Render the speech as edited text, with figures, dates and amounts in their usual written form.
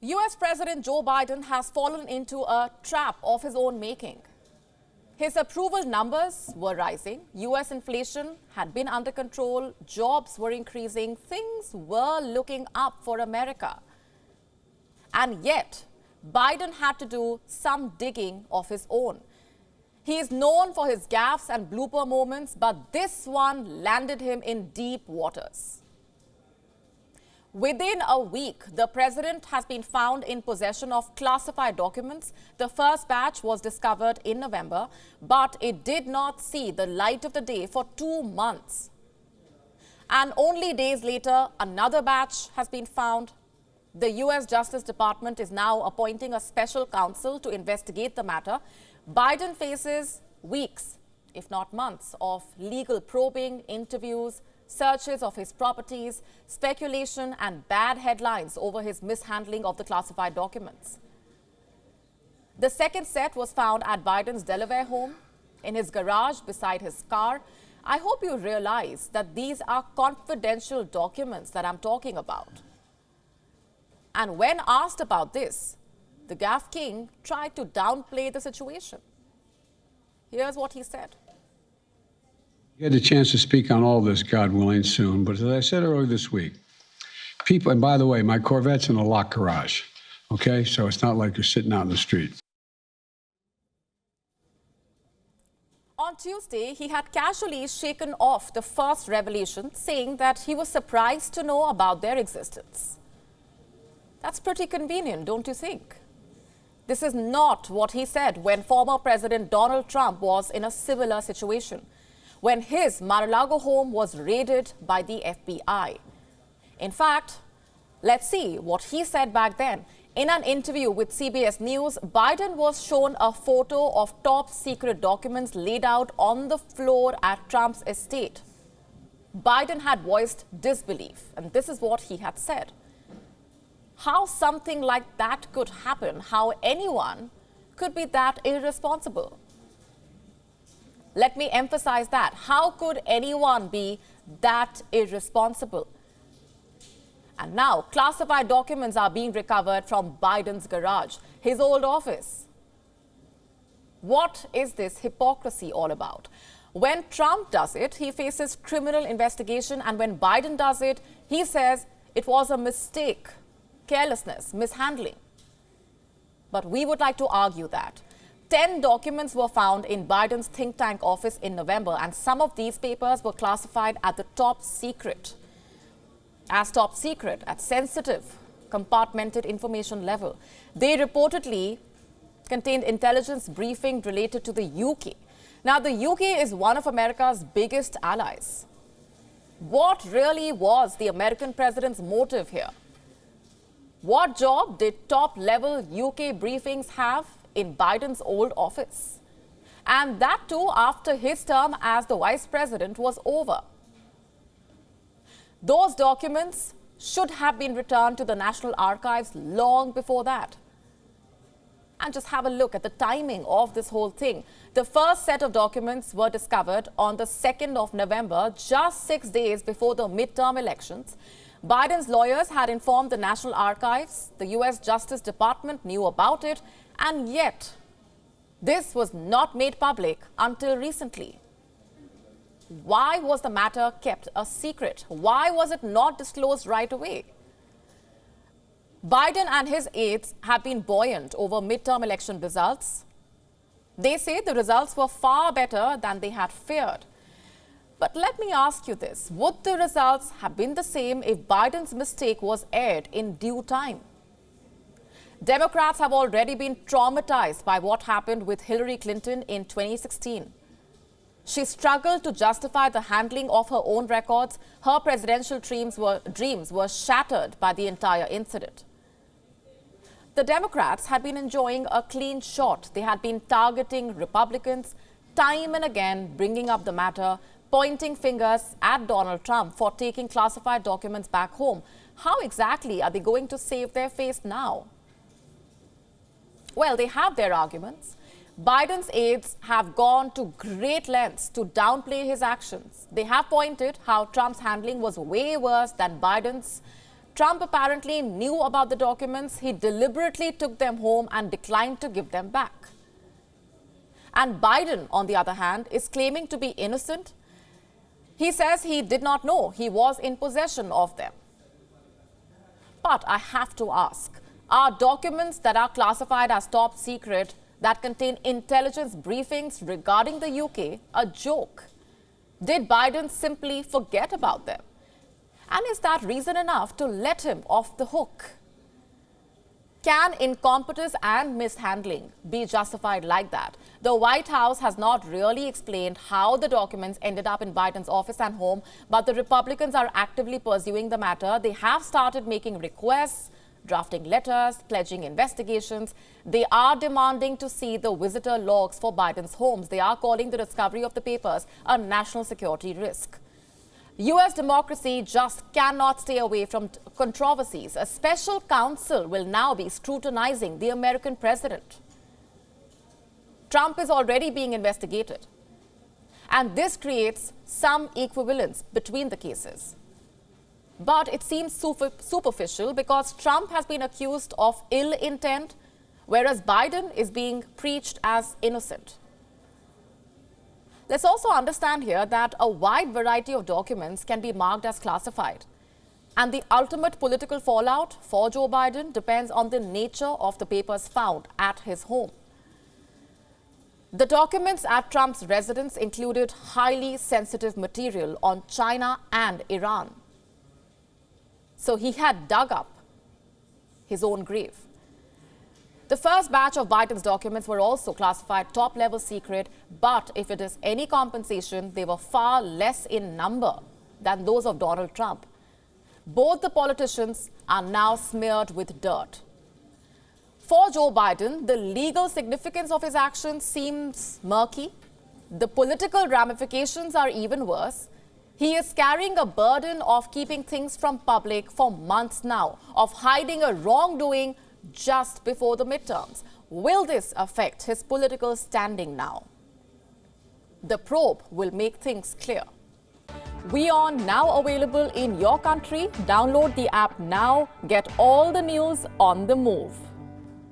US President Joe Biden has fallen into a trap of his own making. His approval numbers were rising, US inflation had been under control, jobs were increasing, things were looking up for America. And yet, Biden had to do some digging of his own. He is known for his gaffes and blooper moments, but this one landed him in deep waters. Within a week, the president has been found in possession of classified documents. The first batch was discovered in November, but it did not see the light of the day for 2 months. And only days later, another batch has been found. The US Justice Department is now appointing a special counsel to investigate the matter. Biden faces weeks, if not months, of legal probing, interviews, searches of his properties, speculation and bad headlines over his mishandling of the classified documents. The second set was found at Biden's Delaware home, in his garage beside his car. I hope you realize that these are confidential documents that I'm talking about. And when asked about this, the gaffe king tried to downplay the situation. Here's what he said. You had the chance to speak on all this, God willing, soon. But as I said earlier this week, people, and by the way, my Corvette's in a locked garage, okay? So it's not like you're sitting out in the street. On Tuesday, he had casually shaken off the first revelation, saying that he was surprised to know about their existence. That's pretty convenient, don't you think? This is not what he said when former President Donald Trump was in a similar situation, when his Mar-a-Lago home was raided by the FBI. In fact, let's see what he said back then. In an interview with CBS News, Biden was shown a photo of top secret documents laid out on the floor at Trump's estate. Biden had voiced disbelief, and this is what he had said. How something like that could happen, how anyone could be that irresponsible. Let me emphasize that. How could anyone be that irresponsible? And now, classified documents are being recovered from Biden's garage, his old office. What is this hypocrisy all about? When Trump does it, he faces criminal investigation, and when Biden does it, he says it was a mistake, carelessness, mishandling. But we would like to argue that 10 documents were found in Biden's think tank office in November, and some of these papers were classified at the top secret, at sensitive, compartmented information level. They reportedly contained intelligence briefing related to the UK. Now, the UK is one of America's biggest allies. What really was the American president's motive here? What job did top-level UK briefings have in Biden's old office? And that too after his term as the vice president was over. Those documents should have been returned to the National Archives long before that. And just have a look at the timing of this whole thing. The first set of documents were discovered on the 2nd of November, just 6 days before the midterm elections. Biden's lawyers had informed the National Archives. The US Justice Department knew about it, and yet this was not made public until recently. Why was the matter kept a secret? Why was it not disclosed right away? Biden and his aides have been buoyant over midterm election results. They say the results were far better than they had feared. But let me ask you this, would the results have been the same if Biden's mistake was aired in due time? Democrats have already been traumatized by what happened with Hillary Clinton in 2016. She struggled to justify the handling of her own records. Her presidential dreams were shattered by the entire incident. The Democrats had been enjoying a clean shot. They had been targeting Republicans time and again, bringing up the matter, pointing fingers at Donald Trump for taking classified documents back home. How exactly are they going to save their face now? Well, they have their arguments. Biden's aides have gone to great lengths to downplay his actions. They have pointed how Trump's handling was way worse than Biden's, Trump apparently knew about the documents. He deliberately took them home and declined to give them back. And Biden, on the other hand, is claiming to be innocent. He says he did not know he was in possession of them. But I have to ask, are documents that are classified as top secret that contain intelligence briefings regarding the UK a joke? Did Biden simply forget about them? And is that reason enough to let him off the hook? Can incompetence and mishandling be justified like that? The White House has not really explained how the documents ended up in Biden's office and home, but the Republicans are actively pursuing the matter. They have started making requests, drafting letters, pledging investigations. They are demanding to see the visitor logs for Biden's homes. They are calling the discovery of the papers a national security risk. U.S. democracy just cannot stay away from controversies. A special counsel will now be scrutinizing the American president. Trump is already being investigated. And this creates some equivalence between the cases. But it seems superficial because Trump has been accused of ill intent, whereas Biden is being preached as innocent. Let's also understand here that a wide variety of documents can be marked as classified. And the ultimate political fallout for Joe Biden depends on the nature of the papers found at his home. The documents at Trump's residence included highly sensitive material on China and Iran. So he had dug up his own grave. The first batch of Biden's documents were also classified top-level secret, but if it is any compensation, they were far less in number than those of Donald Trump. Both the politicians are now smeared with dirt. For Joe Biden, the legal significance of his actions seems murky. The political ramifications are even worse. He is carrying a burden of keeping things from public for months now, of hiding a wrongdoing just before the midterms. Will this affect his political standing now? The probe will make things clear. WION now available in your country. Download the app now. Get all the news on the move.